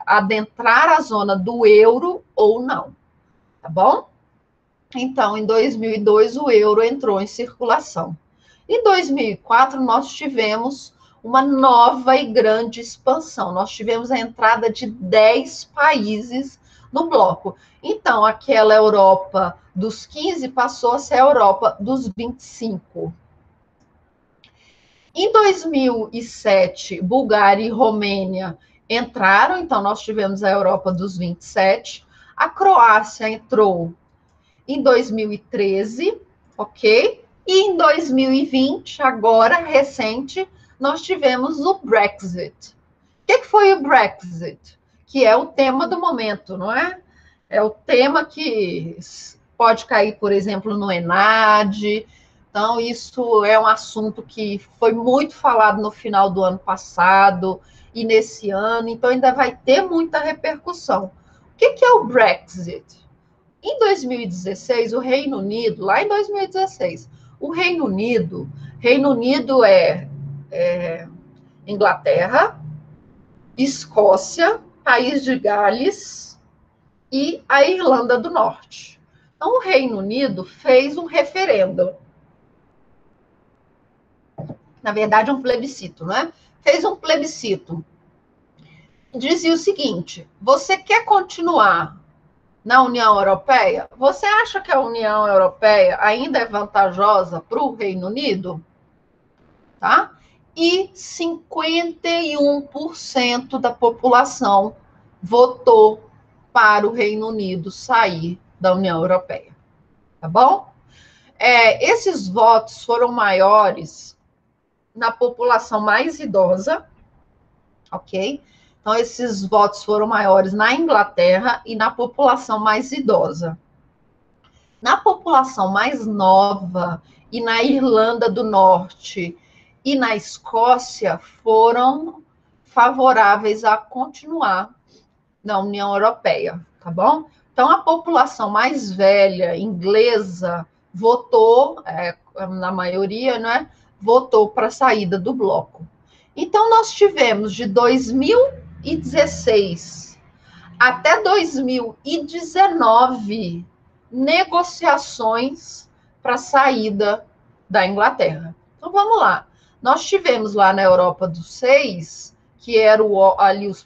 adentrar a zona do euro ou não, tá bom? Então, em 2002, o euro entrou em circulação. Em 2004, nós tivemos uma nova e grande expansão. Nós tivemos a entrada de 10 países no bloco. Então, aquela Europa dos 15 passou a ser a Europa dos 25. Em 2007, Bulgária e Romênia entraram, então nós tivemos a Europa dos 27. A Croácia entrou em 2013, ok? E em 2020, agora, recente, nós tivemos o Brexit. O que foi o Brexit? Que é o tema do momento, não é? É o tema que pode cair, por exemplo, no ENAD. Então, isso é um assunto que foi muito falado no final do ano passado e nesse ano, então ainda vai ter muita repercussão. O que é o Brexit? Em 2016, o Reino Unido, lá em 2016, o Reino Unido é Inglaterra, Escócia, País de Gales e a Irlanda do Norte. Então, o Reino Unido fez um referendo. Na verdade, um plebiscito, não é? Fez um plebiscito. Dizia o seguinte: você quer continuar na União Europeia? Você acha que a União Europeia ainda é vantajosa para o Reino Unido? Tá? E 51% da população votou para o Reino Unido sair da União Europeia. Tá bom? Esses votos foram maiores na população mais idosa, ok? Então, esses votos foram maiores na Inglaterra e na população mais idosa. Na população mais nova e na Irlanda do Norte e na Escócia foram favoráveis a continuar na União Europeia, tá bom? Então, a população mais velha, inglesa, votou, na maioria, né, votou para a saída do bloco. Então, nós tivemos de 2016 até 2019 negociações para a saída da Inglaterra. Então, vamos lá. Nós tivemos lá na Europa dos 6, que eram ali os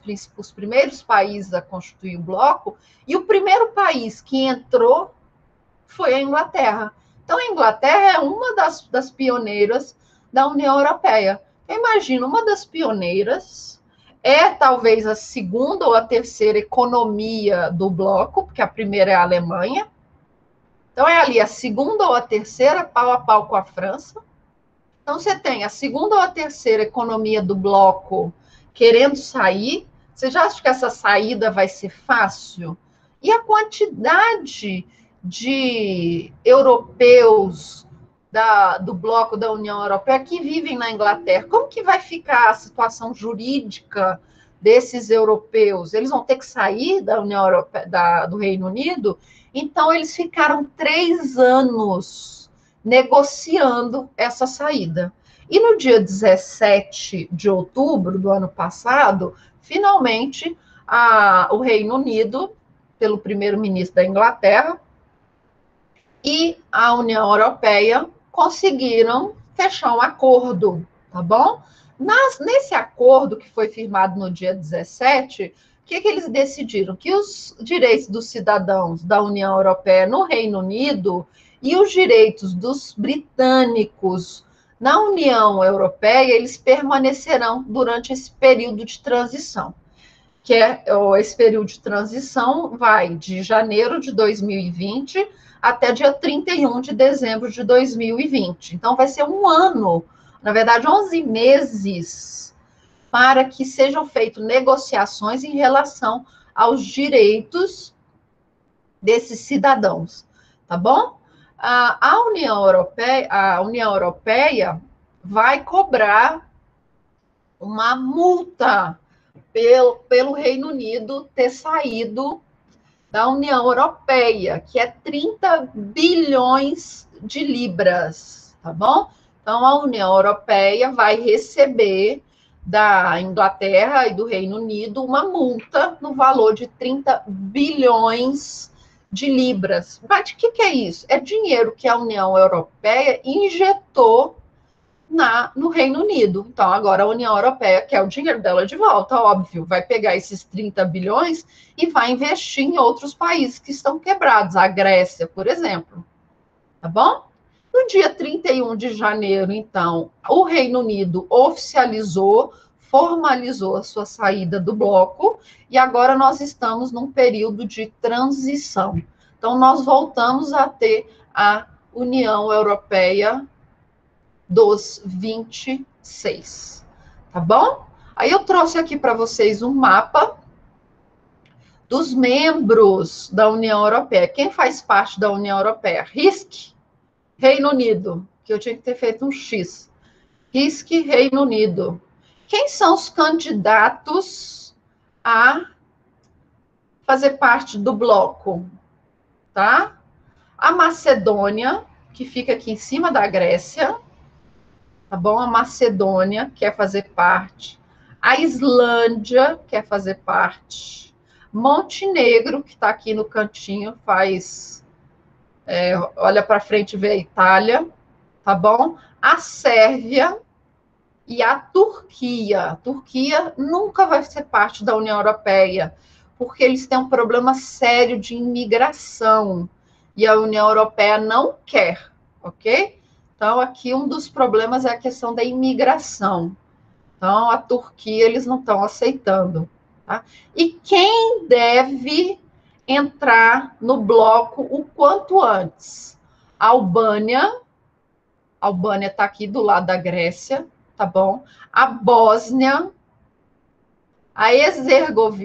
primeiros países a constituir o bloco, e o primeiro país que entrou foi a Inglaterra. Então, a Inglaterra é uma das pioneiras da União Europeia. Eu imagino, uma das pioneiras talvez a segunda ou a terceira economia do bloco, porque a primeira é a Alemanha. Então, é ali a segunda ou a terceira, pau a pau com a França. Então, você tem a segunda ou a terceira economia do bloco querendo sair. Você já acha que essa saída vai ser fácil? E a quantidade de europeus do bloco da União Europeia que vivem na Inglaterra, como que vai ficar a situação jurídica desses europeus? Eles vão ter que sair da União Europeia, do Reino Unido? Então, eles ficaram 3 anos negociando essa saída. E no dia 17 de outubro do ano passado, finalmente, o Reino Unido, pelo primeiro-ministro da Inglaterra, e a União Europeia conseguiram fechar um acordo, tá bom? Nesse acordo que foi firmado no dia 17, o que eles decidiram? Que os direitos dos cidadãos da União Europeia no Reino Unido e os direitos dos britânicos na União Europeia, eles permanecerão durante esse período de transição. Esse período de transição vai de janeiro de 2020 até dia 31 de dezembro de 2020. Então, vai ser um ano, na verdade, 11 meses, para que sejam feitas negociações em relação aos direitos desses cidadãos, tá bom? A União Europeia vai cobrar uma multa pelo Reino Unido ter saído da União Europeia, que é 30 bilhões de libras, tá bom? Então, a União Europeia vai receber da Inglaterra e do Reino Unido uma multa no valor de 30 bilhões de libras. Mas o que é isso? É dinheiro que a União Europeia injetou no Reino Unido. Então, agora a União Europeia quer o dinheiro dela de volta, óbvio, vai pegar esses 30 bilhões e vai investir em outros países que estão quebrados, a Grécia, por exemplo. Tá bom? No dia 31 de janeiro, então, o Reino Unido formalizou a sua saída do bloco, e agora nós estamos num período de transição. Então, nós voltamos a ter a União Europeia dos 26, tá bom? Aí eu trouxe aqui para vocês um mapa dos membros da União Europeia. Quem faz parte da União Europeia? RISC, Reino Unido, que eu tinha que ter feito um X. RISC, Reino Unido. Quem são os candidatos a fazer parte do bloco? Tá? A Macedônia, que fica aqui em cima da Grécia, tá bom? A Macedônia quer fazer parte. A Islândia quer fazer parte. Montenegro, que está aqui no cantinho, olha para frente e vê a Itália, tá bom? A Sérvia e a Turquia. A Turquia nunca vai ser parte da União Europeia, porque eles têm um problema sério de imigração, e a União Europeia não quer, ok? Então, aqui um dos problemas é a questão da imigração. Então, a Turquia, eles não estão aceitando. Tá? E quem deve entrar no bloco o quanto antes? A Albânia está aqui do lado da Grécia, tá bom? A Bósnia,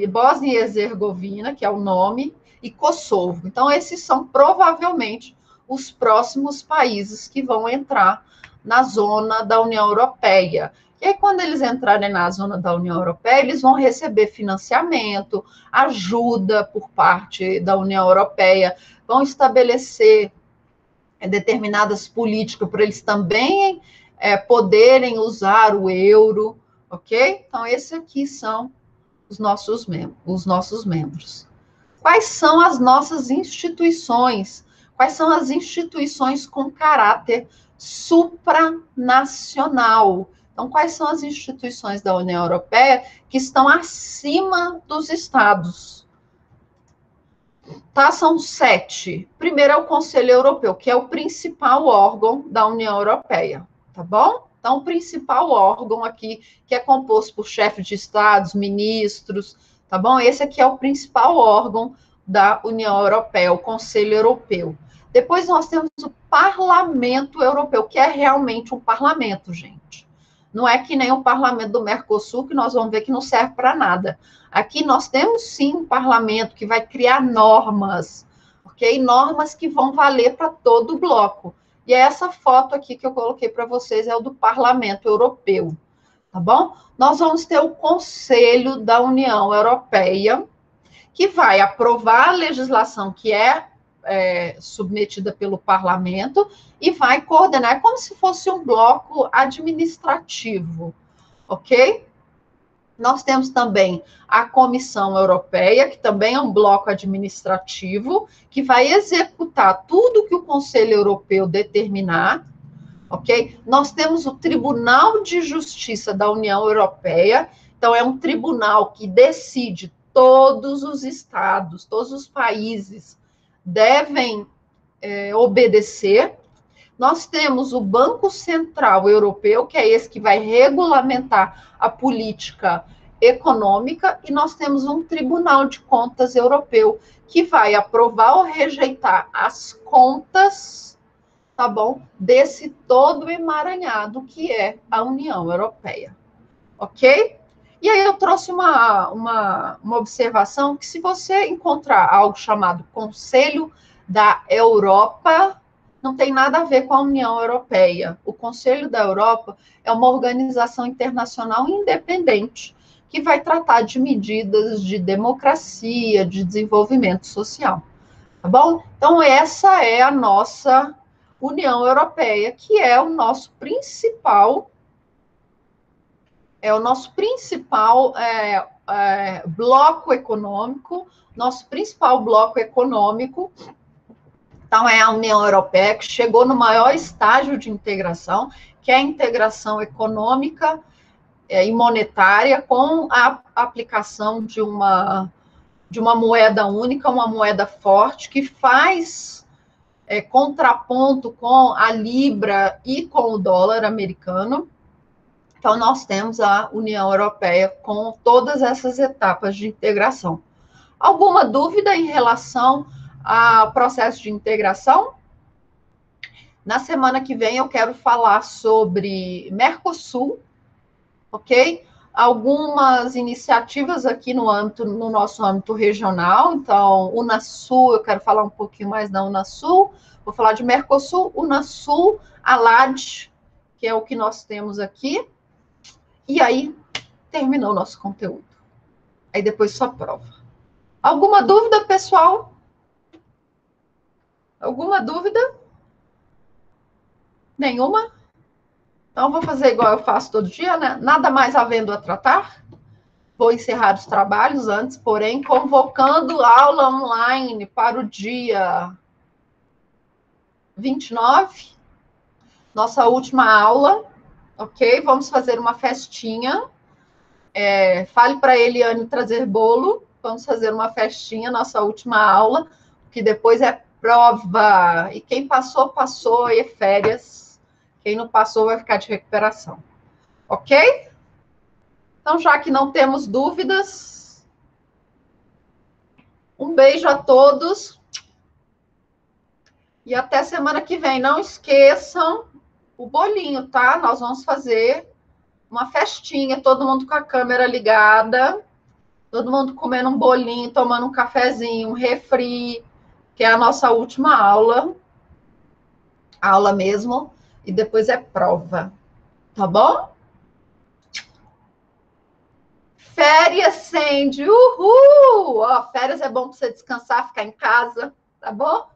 Bósnia e Herzegovina, que é o nome, e Kosovo. Então, esses são provavelmente os próximos países que vão entrar na zona da União Europeia. E aí, quando eles entrarem na zona da União Europeia, eles vão receber financiamento, ajuda por parte da União Europeia, vão estabelecer determinadas políticas para eles também poderem usar o euro, ok? Então, esses aqui são os nossos membros. Quais são as nossas instituições? Quais são as instituições com caráter supranacional? Então, quais são as instituições da União Europeia que estão acima dos Estados? Tá, são 7. Primeiro é o Conselho Europeu, que é o principal órgão da União Europeia, tá bom? Então, o principal órgão aqui, que é composto por chefes de estados, ministros, tá bom? Esse aqui é o principal órgão da União Europeia, o Conselho Europeu. Depois nós temos o Parlamento Europeu, que é realmente um parlamento, gente. Não é que nem o parlamento do Mercosul, que nós vamos ver que não serve para nada. Aqui nós temos, sim, um parlamento que vai criar normas, ok? Normas que vão valer para todo o bloco. E essa foto aqui que eu coloquei para vocês é o do Parlamento Europeu, tá bom? Nós vamos ter o Conselho da União Europeia, que vai aprovar a legislação que é submetida pelo parlamento e vai coordenar, como se fosse um bloco administrativo, ok? Nós temos também a Comissão Europeia, que também é um bloco administrativo, que vai executar tudo que o Conselho Europeu determinar, ok? Nós temos o Tribunal de Justiça da União Europeia, então é um tribunal que decide todos os estados, todos os países devem obedecer. Nós temos o Banco Central Europeu, que é esse que vai regulamentar a política econômica, e nós temos um Tribunal de Contas Europeu, que vai aprovar ou rejeitar as contas, tá bom? Desse todo emaranhado que é a União Europeia, ok? E aí eu trouxe uma observação que se você encontrar algo chamado Conselho da Europa, não tem nada a ver com a União Europeia. O Conselho da Europa é uma organização internacional independente que vai tratar de medidas de democracia, de desenvolvimento social, tá bom? Então essa é a nossa União Europeia, que é o nosso principal bloco econômico, Então, é a União Europeia que chegou no maior estágio de integração, que é a integração econômica e monetária, com a aplicação de uma moeda única, uma moeda forte, que faz contraponto com a Libra e com o dólar americano. Então, nós temos a União Europeia com todas essas etapas de integração. Alguma dúvida em relação ao processo de integração? Na semana que vem eu quero falar sobre Mercosul, ok? Algumas iniciativas aqui no nosso âmbito regional. Então, Unasul, eu quero falar um pouquinho mais da Unasul. Vou falar de Mercosul, Unasul, ALAD, que é o que nós temos aqui. E aí, terminou o nosso conteúdo. Aí depois só prova. Alguma dúvida, pessoal? Alguma dúvida? Nenhuma? Então, vou fazer igual eu faço todo dia, né? Nada mais havendo a tratar. Vou encerrar os trabalhos antes, porém, convocando aula online para o dia 29. Nossa última aula, ok? Vamos fazer uma festinha. Fale para a Eliane trazer bolo. Vamos fazer uma festinha, nossa última aula, que depois é prova. E quem passou, passou, e férias. Quem não passou vai ficar de recuperação. Ok? Então, já que não temos dúvidas, um beijo a todos. E até semana que vem. Não esqueçam o bolinho, tá? Nós vamos fazer uma festinha, todo mundo com a câmera ligada, todo mundo comendo um bolinho, tomando um cafezinho, um refri, que é a nossa última aula mesmo, e depois é prova, tá bom? Férias, Sandy, uhul! Ó, férias é bom para você descansar, ficar em casa, tá bom?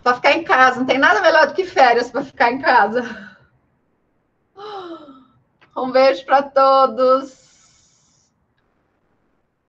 Para ficar em casa, não tem nada melhor do que férias para ficar em casa. Um beijo para todos.